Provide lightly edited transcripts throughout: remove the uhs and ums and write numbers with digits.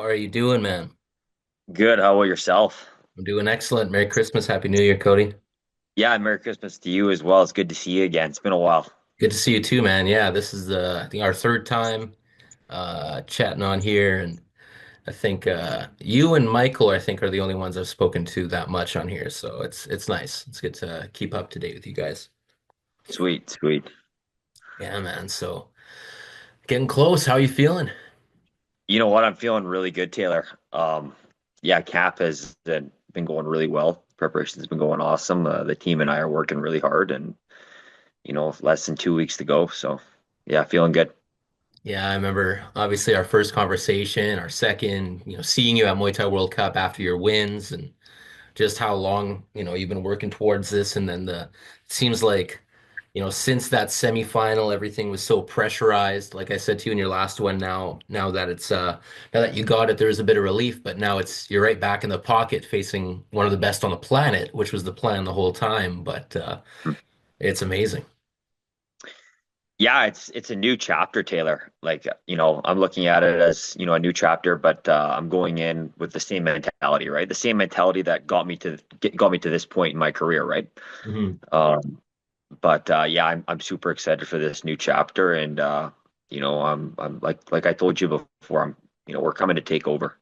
are you doing, man? Good. How about yourself? I'm doing excellent. Merry Christmas, Happy New Year, Cody. Yeah, Merry Christmas to you as well. It's good to see you again. It's been a while. Good to see you too, man. Yeah, this is I think our third time chatting on here, and I think you and Michael, I think, are the only ones I've spoken to that much on here. So it's nice. It's good to keep up to date with you guys. Sweet, sweet. Yeah, man. So getting close. How you feeling? You know what? I'm feeling really good, Taylor. Yeah, Cap has been going really well. Preparation's been going awesome. The team and I are working really hard, and less than 2 weeks to go. So, yeah, feeling good. Yeah, I remember obviously our first conversation, our second, seeing you at Muay Thai World Cup after your wins and just how long, you've been working towards this. And then it seems like, since that semifinal, everything was so pressurized. Like I said to you in your last one, now that now that you got it, there's a bit of relief, but now you're right back in the pocket facing one of the best on the planet, which was the plan the whole time. But it's amazing. Yeah, it's a new chapter, Taylor. Like, I'm looking at it as, a new chapter, but I'm going in with the same mentality, right? The same mentality that got me to this point in my career, right? Mhm. Um, but yeah, I'm super excited for this new chapter, and I'm like I told you before, we're coming to take over.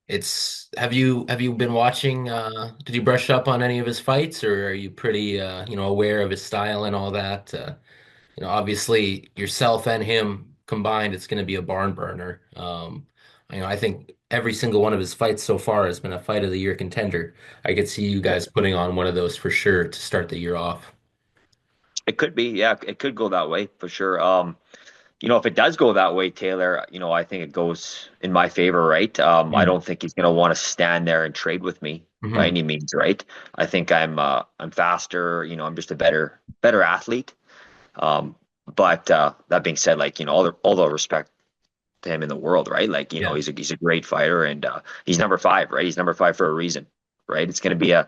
It's have you been watching did you brush up on any of his fights, or are you pretty aware of his style and all that? Obviously yourself and him combined, it's going to be a barn burner. I think every single one of his fights so far has been a fight of the year contender. I could see you guys putting on one of those for sure to start the year off. It could be, yeah, it could go that way for sure. If it does go that way, Taylor, I think it goes in my favor, right? I Mm. don't think he's going to want to stand there and trade with me by Hmm. any means, right? I think I'm faster, I'm just a better athlete. Um, but that being said, like, all the respect to him in the world, right? Like, Yeah. he's a great fighter, and he's number five, right? He's number five for a reason, right? It's gonna be a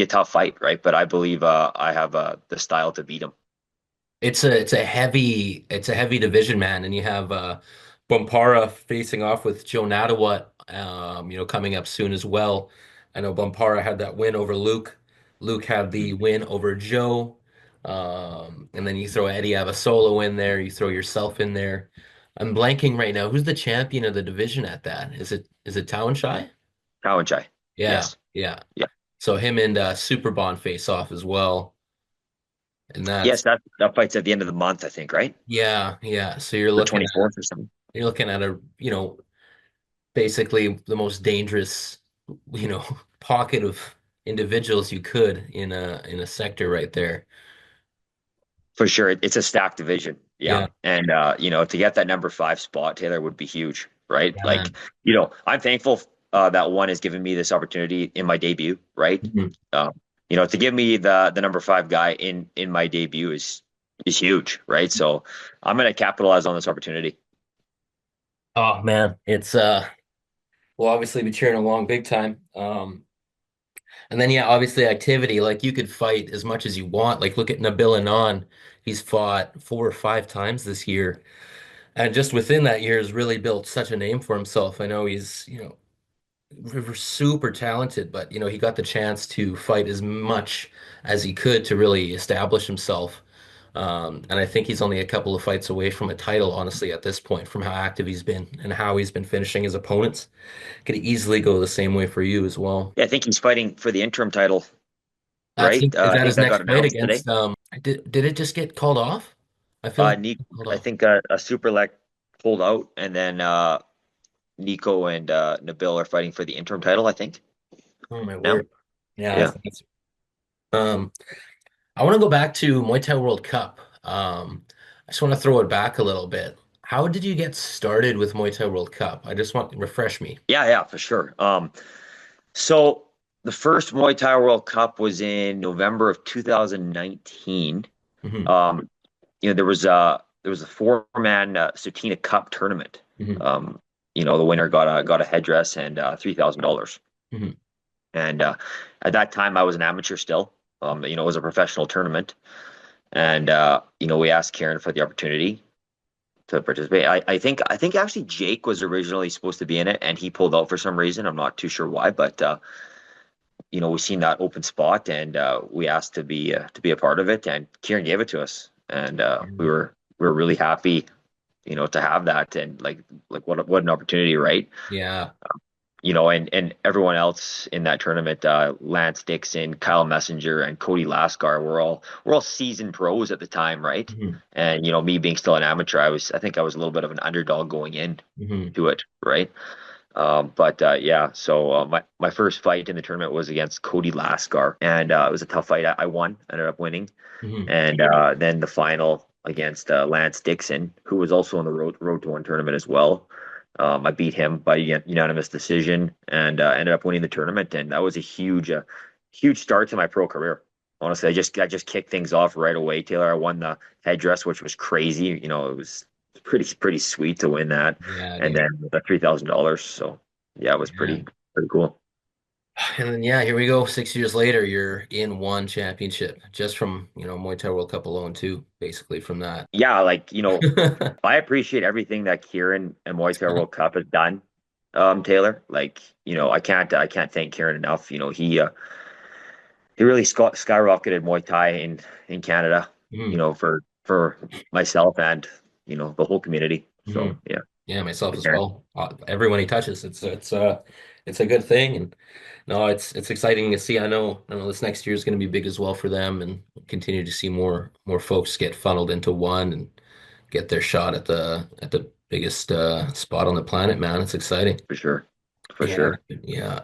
tough fight, right? But I believe I have the style to beat him. It's a heavy division, man, and you have Bompara facing off with Joe Nadawat, coming up soon as well. I know Bompara had that win over Luke. Luke had the win over Joe. And then you throw Eddie Abasolo in there, you throw yourself in there. I'm blanking right now. Who's the champion of the division at that? Is it Tawanchai? Tawanchai. Yeah, Yes. yeah. Yeah. So him and Superbon face off as well. And Yes, that's that fight's at the end of the month, I think, right? yeah, yeah. So you're The looking 24th or something. You're looking at basically the most dangerous, you know, pocket of individuals you could in a sector right there. For sure. It's a stacked division. Yeah. Yeah, And to get that number five spot, Taylor, would be huge, right? yeah, Like, man. I'm thankful that one has given me this opportunity in my debut, right? Mhm. Um, to give me the number five guy in my debut is huge, right? So I'm gonna capitalize on this opportunity. Oh man, it's we'll obviously be cheering along big time. And then yeah, obviously activity, like you could fight as much as you want. Like look at Nabil Anon. He's fought 4 or 5 times this year. And just within that year has really built such a name for himself. I know he's, super talented, but he got the chance to fight as much as he could to really establish himself. And I think he's only a couple of fights away from a title, honestly, at this point, from how active he's been and how he's been finishing his opponents. Could easily go the same way for you as well. Yeah, I think he's fighting for the interim title, I right? think is I that think his that got next fight announced today. against did it just get called off? I feel like it Nick, got called I off. think a super leg pulled out, and then Nico and Nabil are fighting for the interim title, I think. Oh my Now, word. Yeah, I yeah, think it's I want to go back to Muay Thai World Cup. I just want to throw it back a little bit. How did you get started with Muay Thai World Cup? I just want refresh me. yeah, yeah, for sure. So the first Muay Thai World Cup was in November of 2019. Hmm. Um, there was a four-man Sutina Cup tournament. Hmm. Um, the winner got a headdress and $3,000. Hmm. And at that time, I was an amateur still. It was a professional tournament, and we asked Karen for the opportunity to participate. I think actually Jake was originally supposed to be in it, and he pulled out for some reason. I'm not too sure why, but we seen that open spot, and we asked to be a part of it, and Kieran gave it to us, and we were really happy, to have that, and like what an opportunity, right? Yeah. And everyone else in that tournament, Lance Dixon, Kyle Messenger, and Cody Lascar, we're all seasoned pros at the time, right? Hmm. And me being still an amateur, I think I was a little bit of an underdog going in Hmm. to it, right? But yeah, so my first fight in the tournament was against Cody Lascar, and it was a tough fight. I won, ended up winning, Hmm. and then the final against Lance Dixon, who was also on the road to one tournament as well. I beat him by unanimous decision and ended up winning the tournament, and that was a huge start to my pro career. Honestly, I just kicked things off right away, Taylor. I won the headdress, which was crazy. It was pretty sweet to win that, Yeah, and dude. then the $3,000. So yeah, it was Yeah. pretty cool. And then yeah, here we go. 6 years later, you're in one championship just from, Muay Thai World Cup alone too, basically from that. Yeah, I appreciate everything that Kieran and Muay Thai World Cup has done, Taylor. I can't thank Kieran enough. He really skyrocketed Muay Thai in Canada, Mhm. for myself and the whole community. Hmm. So yeah, Yeah, myself to as Kieran, well. Everyone he touches, it's a good thing, and no, it's exciting to see. I know this next year is going to be big as well for them, and continue to see more folks get funneled into one and get their shot at the biggest spot on the planet, man. It's exciting. for sure, for Yeah, sure. yeah.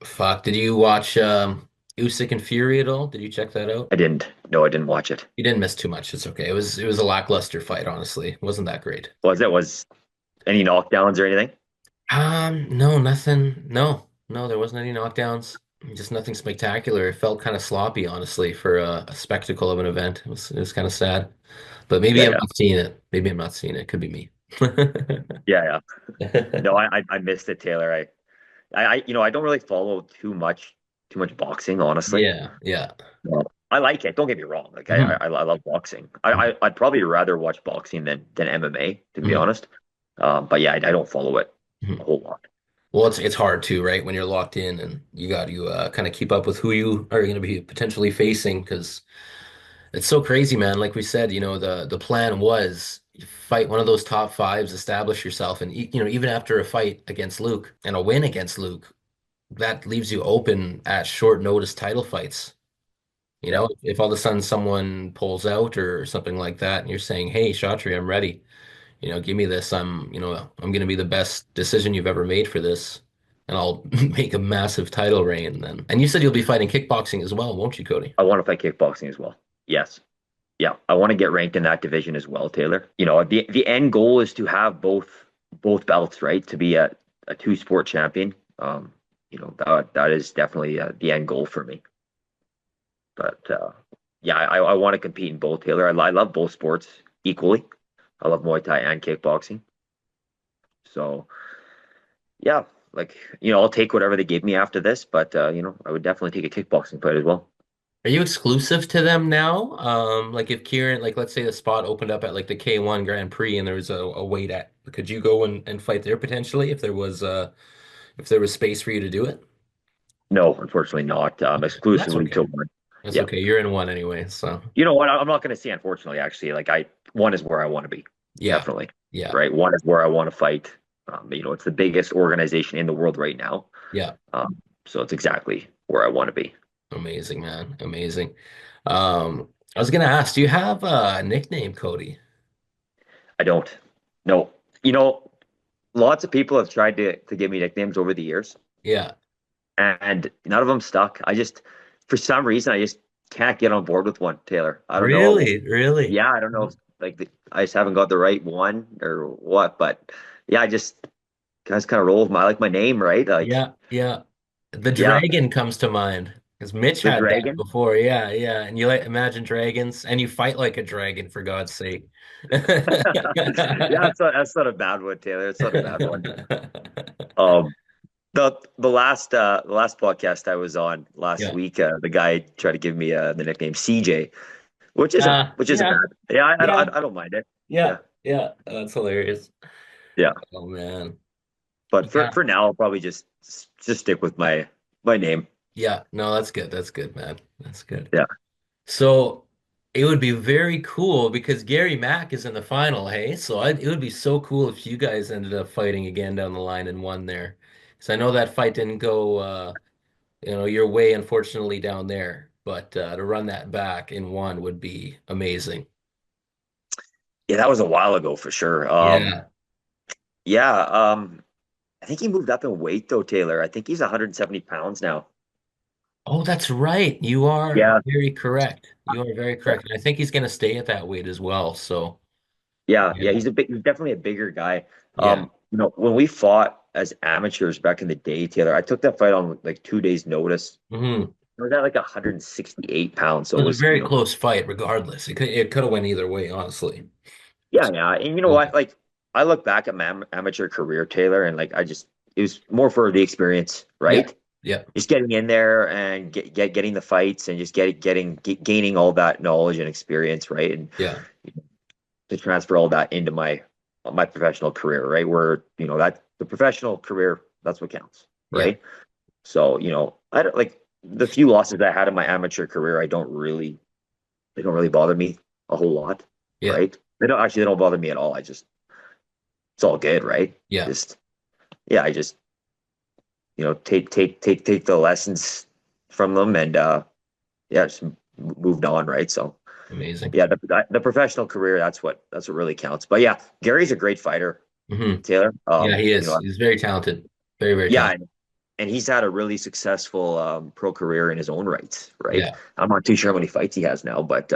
Fuck. Did you watch Usyk and Fury at all? Did you check that out? I didn't. No, I didn't watch it. You didn't miss too much. It's okay. It was a lackluster fight, honestly. It wasn't that great. Was any knockdowns or anything? No, nothing. No, no, there wasn't any knockdowns. Just nothing spectacular. It felt kind of sloppy, honestly, for a spectacle of an event. It was kind of sad. But maybe Yeah, I'm yeah, not seeing it. Maybe I'm not seeing it. Could be me. yeah, yeah. No, I missed it, Taylor. I don't really follow too much boxing, honestly. Yeah, yeah. Well, I like it. Don't get me wrong. Like Mhm, I love boxing. mhm, I'd probably rather watch boxing than MMA, to be mhm, honest. But yeah, I don't follow it a mhm. whole lot. Well, it's hard too, right? When you're locked in and you got to kind of keep up with who you are going to be potentially facing because it's so crazy, man. Like we said, the plan was you fight one of those top fives, establish yourself, and even after a fight against Luke and a win against Luke, that leaves you open at short notice title fights. Yeah, If all of a sudden someone pulls out or something like that, and you're saying, "Hey, Shatri, I'm ready. Give me this. I'm going to be the best decision you've ever made for this, and I'll make a massive title reign then." And you said you'll be fighting kickboxing as well, won't you, Cody? I want to fight kickboxing as well. Yes. Yeah, I want to get ranked in that division as well, Taylor. The end goal is to have both belts, right? To be a two sport champion. That is definitely the end goal for me. But yeah, I want to compete in both, Taylor. I love both sports equally. I love Muay Thai and kickboxing. So yeah, I'll take whatever they give me after this, but I would definitely take a kickboxing fight as well. Are you exclusive to them now? Like if Kieran, like let's say the spot opened up at like the K1 Grand Prix and there was a weight at, could you go and fight there potentially if there was space for you to do it? No, unfortunately not. That's Exclusively to okay. one. That's Yeah. okay. You're in one anyway, so You know what? I'm not going to say unfortunately, actually. One is where I want to be. yeah. Definitely. Yeah. Right. One is where I want to fight. It's the biggest organization in the world right now. Yeah. So it's exactly where I want to be. Amazing, man. Amazing. I was gonna ask, do you have a nickname, Cody? I don't. No. You know, Lots of people have tried to give me nicknames over the years, Yeah. and none of them stuck. For some reason, I just can't get on board with one, Taylor. I don't know. Really? Really? Yeah, I don't know if I just haven't got the right one or what, but yeah, I just kind of roll with I like my name, right? Yeah. Yeah. The Yeah, dragon comes to mind because Mitch the had that dragon. before. Yeah, yeah. And you like imagine dragons and you fight like a dragon for God's sake. Yeah, that's not a bad one, Taylor. It's not a bad one. Um, the last podcast I was on last Yeah. week, the guy tried to give me the nickname CJ, which isn't Yeah. bad. Yeah, I Yeah. don't mind it. Yeah. Yeah, Yeah, that's hilarious. Yeah. Oh man. But for Yeah. for now, I'll probably just stick with my name. Yeah. No, that's good. That's good, man. That's good. Yeah. So it would be very cool because Gary Mack is in the final, hey? So it would be so cool if you guys ended up fighting again down the line and won there. So I know that fight didn't go your way, unfortunately, down there. But to run that back in one would be amazing. Yeah, that was a while ago for sure. Yeah. Yeah, I think he moved up in weight though, Taylor. I think he's 170 pounds now. Oh, that's right. You are Yeah. very correct. You are very correct. And I think he's going to stay at that weight as well. So, Yeah, yeah. he's definitely a bigger guy. Yeah. When we fought as amateurs back in the day, Taylor, I took that fight on like 2 days' notice. Hmm. I was at like 168 pounds, so It it was a was, very close fight, regardless. It could have went either way, honestly. yeah. And you know Yeah. what? Like, I look back at my amateur career, Taylor, and like it was more for the experience, Yeah. right? Yeah. Just getting in there and getting the fights and just gaining all that knowledge and experience, right? And Yeah. to transfer all that into my professional career, right? Where that the professional career, that's what counts, Yeah. right? So I don't like the few losses I had in my amateur career. They don't really bother me a whole lot, Yeah. right? They don't bother me at all. It's all good, right? Yeah. Just yeah, I just take the lessons from them and yeah, just moved on, right? So Amazing. yeah, the professional career, that's what really counts. But yeah, Gary's a great fighter, Hmm. Taylor. Yeah, he is. He's very talented. Very, very Yeah, talented. and he's had a really successful pro career in his own rights, right? Yeah. I'm not too sure how many fights he has now, but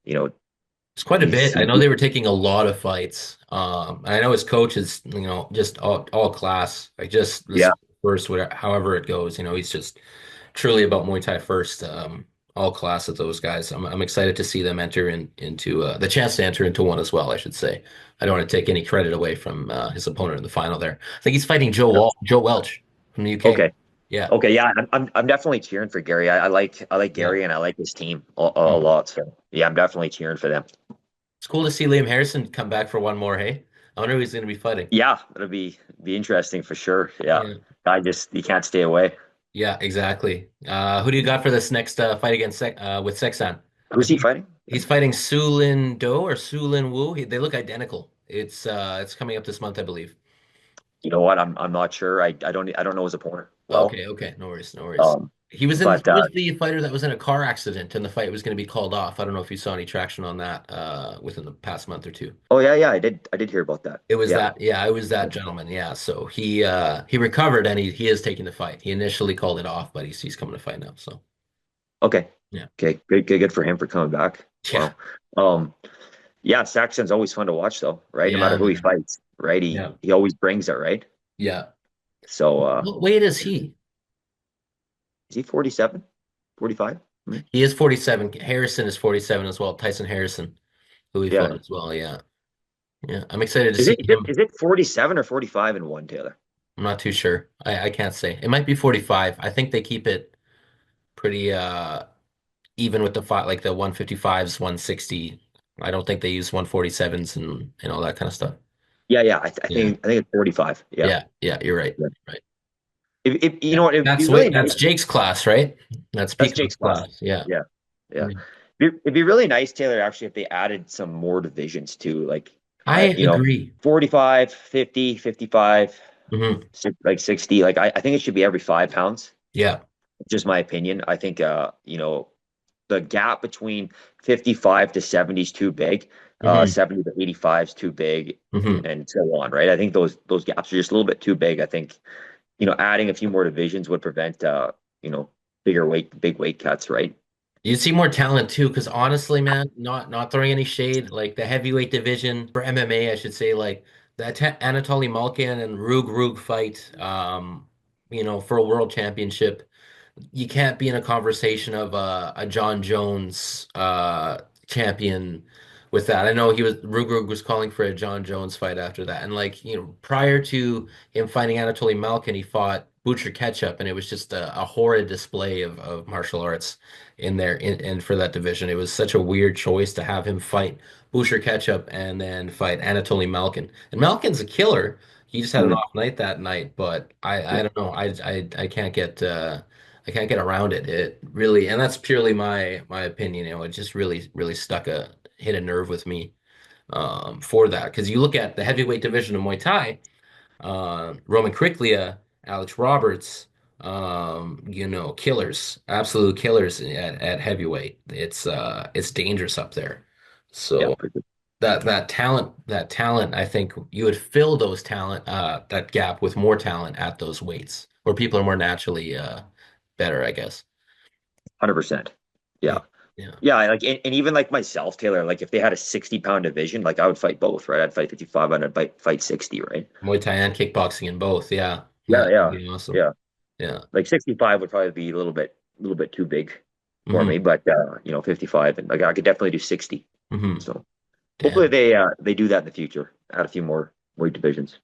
you know, It's quite a bit. I he's know they were taking a lot of fights. And I know his coach is, just all class. Like just this yeah, first, whatever, however it goes, he's just truly about Muay Thai first. All class of those guys. I'm excited to see them enter into the chance to enter into one as well, I should say. I don't want to take any credit away from his opponent in the final there. I think he's fighting Joe Welch from the UK. okay, Yeah. okay, yeah, I'm definitely cheering for Gary. I like Yeah. Gary and I like his team a Mhm. lot. So yeah, I'm definitely cheering for them. It's cool to see Liam Harrison come back for one more, hey? I wonder who he's going to be fighting. Yeah, it'll be interesting for sure. Yeah, Yeah. I just you can't stay away. Yeah, exactly. Who do you got for this next fight against with Sexan? I Who's he think fighting? he's fighting Su Lin Do or Su Lin Wu. They look identical. It's coming up this month, I believe. You know what? I'm not sure. I don't know his opponent well. Okay, okay, no worries, no worries. Um, He but was the fighter that was in a car accident and the fight was going to be called off. I don't know if you saw any traction on that within the past month or two. oh yeah, I did hear about that. It was Yeah. that, yeah, it was that gentleman. Yeah, so he recovered and he is taking the fight. He initially called it off, but he's coming to fight now. So Okay. yeah, Okay. Good for him for coming back. yeah, Wow. Um, yeah, Saxon's always fun to watch though, right? No matter yeah, who he man. fights, right? He Yeah, he always brings it, right? yeah. So What weight is he? is he 47? 45? He is 47. Harrison is 47 as well. Tyson Harrison, who he fought Yeah. as well. Yeah, yeah. I'm excited to Is see it is it him. is it 47 or 45 in one, Taylor? I'm not too sure. I can't say. It might be 45. I think they keep it pretty even with the fight, like the 155s, 160. I don't think they use 147s and all that kind of stuff. Yeah. I Yeah. think I think it's 45. Yeah. Yeah, yeah, you're right. Yeah. Right. If you Yeah. know what, it'd be really That's nice. Jake's class, right? That's That's Peacock's Jake's class. class. Yeah. Yeah. Yeah. Yeah. It'd be really nice, Taylor, actually, if they added some more divisions too. Like, I you know, agree. 45, 50, 55, Hmm. like 60. Like, I think it should be every 5 pounds. Yeah. Just my opinion. I think, the gap between 55 to 70 is too big. Hmm. 70 to 85 is too big, Hmm. and so on, right? I think those gaps are just a little bit too big. I think, adding a few more divisions would prevent, you know, big weight cuts, right? You'd see more talent too, because honestly, man, not throwing any shade, like the heavyweight division for MMA, I should say, like that Anatoly Malkin and Rug fight, for a world championship. You can't be in a conversation of a John Jones champion with that. I know Rugrug was calling for a John Jones fight after that, and like prior to him fighting Anatoly Malkin, he fought Butcher Ketchup, and it was just a horrid display of martial arts in there in for that division. It was such a weird choice to have him fight Butcher Ketchup and then fight Anatoly Malkin. And Malkin's a killer. He just had an Mhm. off night that night, but I Yeah, don't know. I can't get around it. It really, and that's purely my opinion. It just really hit a nerve with me for that because you look at the heavyweight division of Muay Thai, Roman Kriklia, Alex Roberts, killers, absolute killers at heavyweight. It's dangerous up there. yeah, So for sure. that talent, I think you would fill that gap with more talent at those weights where people are more naturally better, I guess. 100%. Yeah, Yeah. yeah. Yeah, like and even like myself, Taylor, like if they had a 60-pound division, like I would fight both, right? I'd fight 55 and I'd fight 60, right? Muay Thai and kickboxing in both. Yeah, Yeah, that'd yeah. be awesome. Yeah. Yeah. Like 65 would probably be a little bit too big for Hmm. me, but 55 and like I could definitely do 60. Hmm. So hopefully Damn. they do that in the future. Add a few more weight divisions.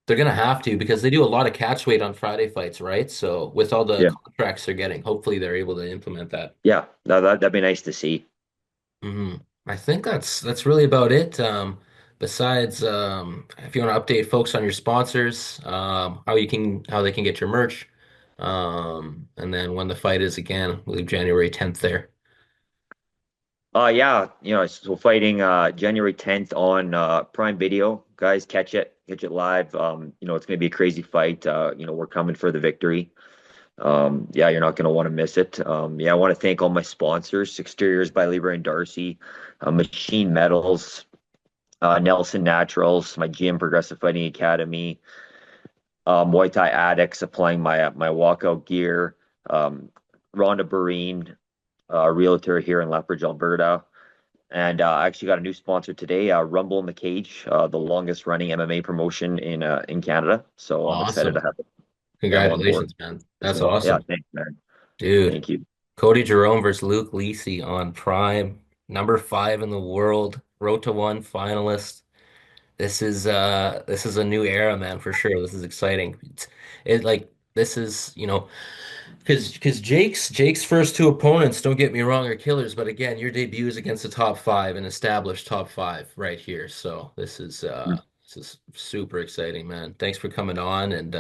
They're gonna have to because they do a lot of catch weight on Friday fights, right? So with all the Yeah. contracts they're getting, hopefully they're able to implement that. Yeah. That'd be nice to see. Hmm. I think that's really about it. Besides, if you want to update folks on your sponsors, how they can get your merch, and then when the fight is again, I believe January 10th there. Yeah, so fighting January 10th on Prime Video. Guys, catch it live. It's gonna be a crazy fight. We're coming for the victory. Yeah, you're not gonna want to miss it. Yeah, I want to thank all my sponsors, Exteriors by Lieber and Darcy, Machine Metals, Nelson Naturals, my gym, Progressive Fighting Academy, Muay Thai Addicts, supplying my walkout gear, um, Rhonda Barine, realtor here in Lethbridge, Alberta. And I actually got a new sponsor today, Rumble in the Cage, the longest running MMA promotion in Canada. So I'm excited to Awesome. have them on board Congratulations, man. as That's well. Yeah, awesome. thanks, man. Dude, Thank you. Cody Jerome versus Luke Lessei on Prime, number 5 in the world, Road to One finalist. This is a new era, man, for sure. This is exciting. This is, because Jake's first two opponents, don't get me wrong, are killers, but again, your debut is against the top 5, an established top 5 right here. So this is super exciting, man. Thanks for coming on, and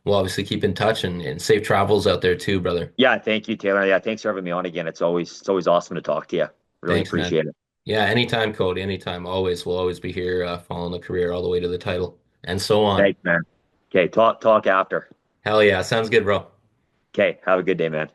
we'll obviously keep in touch and safe travels out there too, brother. Yeah, thank you, Taylor. Yeah, thanks for having me on again. It's always awesome to talk to you. Really Thanks, man. appreciate it. Yeah, anytime, Cody, anytime. Always, we'll always be here following the career all the way to the title and so on. Thanks, man. Okay, talk after. Hell yeah, sounds good, bro. Okay, have a good day, man.